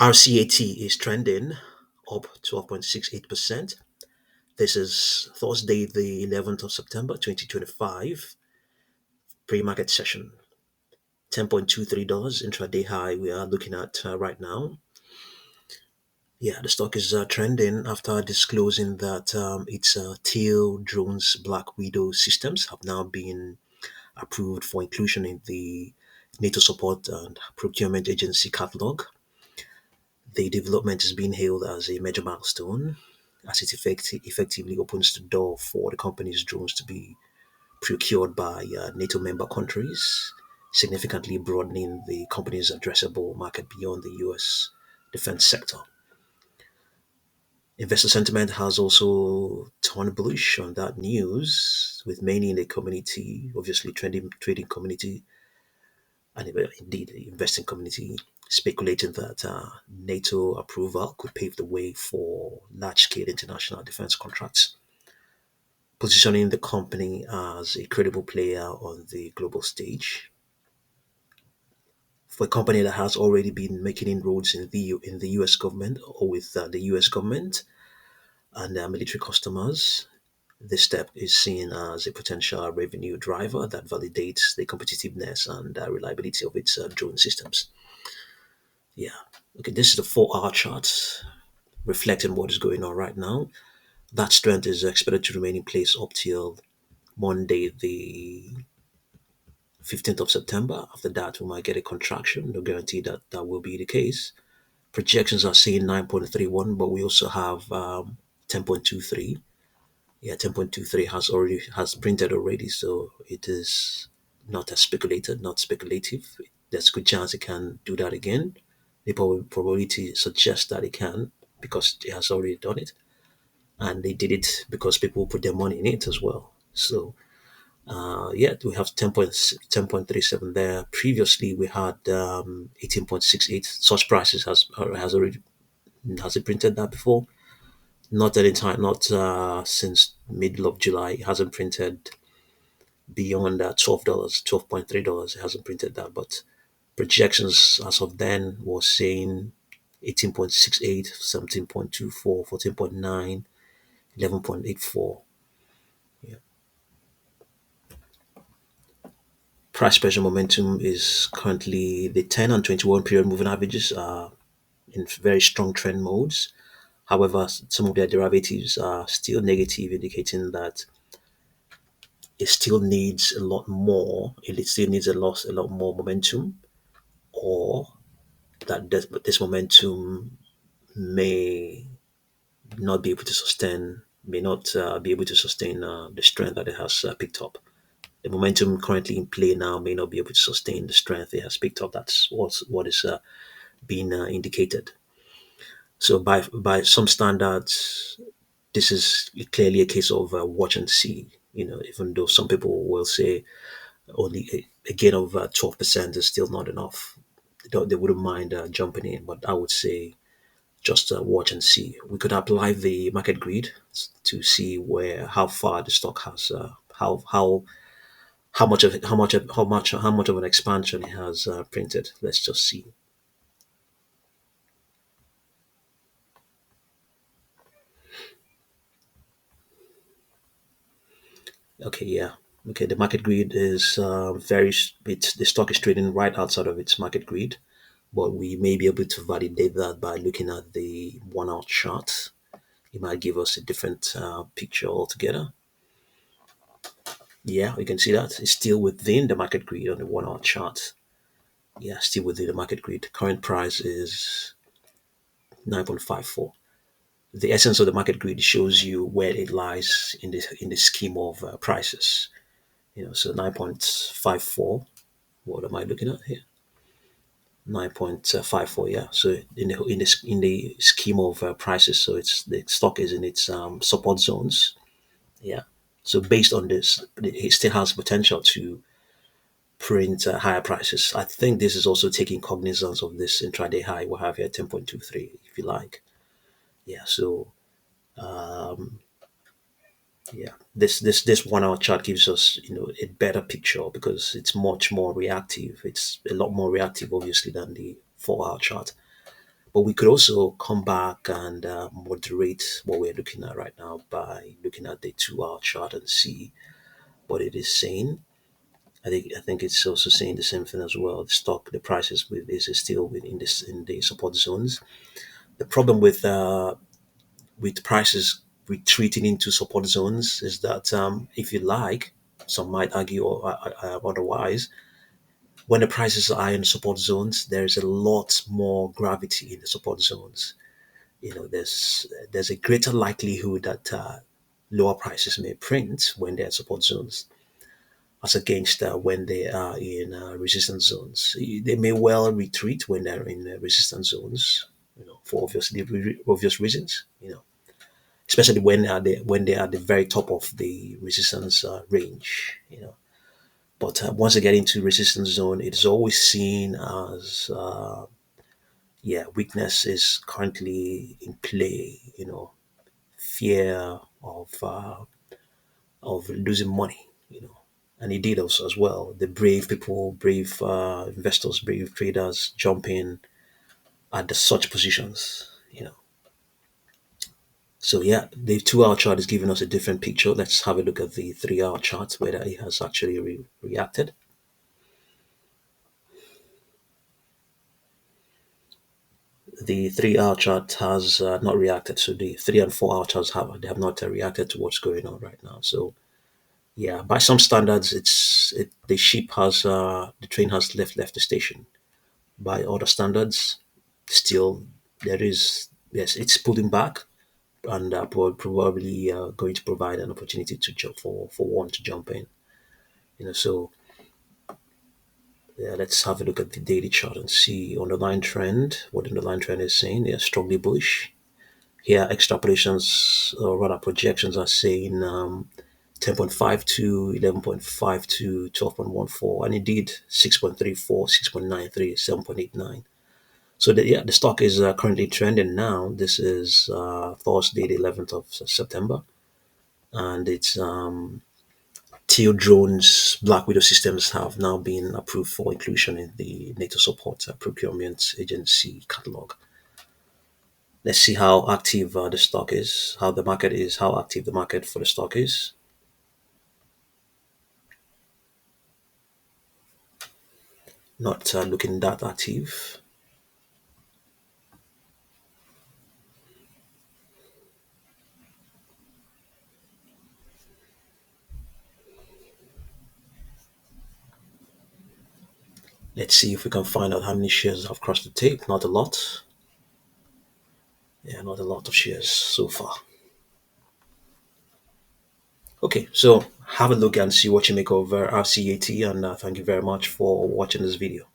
RCAT is trending up 12.68%. This is Thursday, the 11th of September, 2025, pre-market session. $10.23 intraday high we are looking at right now. Yeah, the stock is trending after disclosing that its Teal Drones Black Widow systems have now been approved for inclusion in the NATO support and procurement agency Catalogue. The development is being hailed as a major milestone as it effectively opens the door for the company's drones to be procured by NATO member countries, significantly broadening the company's addressable market beyond the US defense sector. Investor sentiment has also turned bullish on that news, with many in the community, obviously trading community, and indeed the investing community, speculating that NATO approval could pave the way for large-scale international defense contracts, positioning the company as a credible player on the global stage. For a company that has already been making inroads in the U.S. government or with the U.S. government and their military customers, this step is seen as a potential revenue driver that validates the competitiveness and reliability of its drone systems. Yeah. Okay, this is the 4-hour chart reflecting what is going on right now. That strength is expected to remain in place up till Monday, the 15th of September. After that, we might get a contraction. No guarantee that that will be the case. Projections are saying 9.31, but we also have 10.23. Yeah, 10.23 has printed already, so it is not as speculated, not speculative. There's a good chance it can do that again. The probability suggests that it can because it has already done it, and they did it because people put their money in it as well. So yeah, we have 10.37 there. Previously, we had 18.68. Such prices has it printed that before? Not any time, not since middle of July. It hasn't printed beyond $12, $12.3. It hasn't printed that, but projections as of then was saying 18.68, 17.24, 14.9, 11.84. Yeah. Price pressure momentum is currently the 10 and 21 period moving averages are in very strong trend modes. However, some of their derivatives are still negative, indicating that it still needs a lot more. It still needs a lot more momentum, or that this momentum may not be able to sustain, may not be able to sustain the strength that it has picked up. The momentum currently in play now may not be able to sustain the strength it has picked up. That's what is being indicated. So by some standards, this is clearly a case of watch and see. Even though some people will say only a gain of 12% is still not enough. They wouldn't mind jumping in, but I would say just watch and see. We could apply the market grid to see how far the stock has, how much of an expansion it has printed. Let's just see. Okay, yeah. Okay, the market grid is the stock is trading right outside of its market grid, but we may be able to validate that by looking at the 1-hour chart. It might give us a different picture altogether. Yeah, we can see that it's still within the market grid on the 1-hour chart. Yeah, still within the market grid. Current price is 9.54. The essence of the market grid shows you where it lies in the scheme of prices. So 9.54. What am I looking at here? 9.54. Yeah. So in the scheme of prices, so the stock is in its support zones. Yeah. So based on this, it still has potential to print higher prices. I think this is also taking cognizance of this intraday high we have here, 10.23, if you like. Yeah. So yeah, this 1-hour chart gives us a better picture because it's much more reactive. It's a lot more reactive, obviously, than the 4-hour chart. But we could also come back and moderate what we're looking at right now by looking at the 2 hour chart and see what it is saying. I think it's also saying the same thing as well. The stock, the prices is still within this in the support zones. The problem with prices retreating into support zones is that if you like, some might argue or otherwise, when the prices are in support zones, there's a lot more gravity in the support zones. There's a greater likelihood that lower prices may print when they're support zones as against when they are in resistance zones. They may well retreat when they're in resistance zones, for obvious reasons. Especially when they are at the very top of the resistance range. But once they get into resistance zone, it is always seen as weakness is currently in play. Fear of losing money. And it did also as well. The brave people, brave investors, brave traders jump in at the such positions. So yeah, the 2 hour chart is giving us a different picture. Let's have a look at the 3 hour chart, whether it has actually reacted. The 3 hour chart has not reacted. So the 3 and 4 hour charts have not reacted to what's going on right now. So yeah, by some standards, the train has left the station. By other standards, still yes, it's pulling back and probably going to provide an opportunity to jump for one to jump in. So yeah, let's have a look at the daily chart and see underlying trend. What the underlying trend is saying. They are strongly bullish. Here, extrapolations or rather projections are saying 10.52, 11.52, 12.14, and indeed 6.34, 6.93, 7.89. So the stock is currently trending now. This is Thursday, the 11th of September, and it's Teal Drones Black Widow systems have now been approved for inclusion in the NATO support procurement agency catalog. Let's see how active the stock is, how the market is, how active the market for the stock is. Not looking that active. Let's see if we can find out how many shares have crossed the tape. Not a lot. Yeah, not a lot of shares so far. Okay, so have a look and see what you make of RCAT, and thank you very much for watching this video.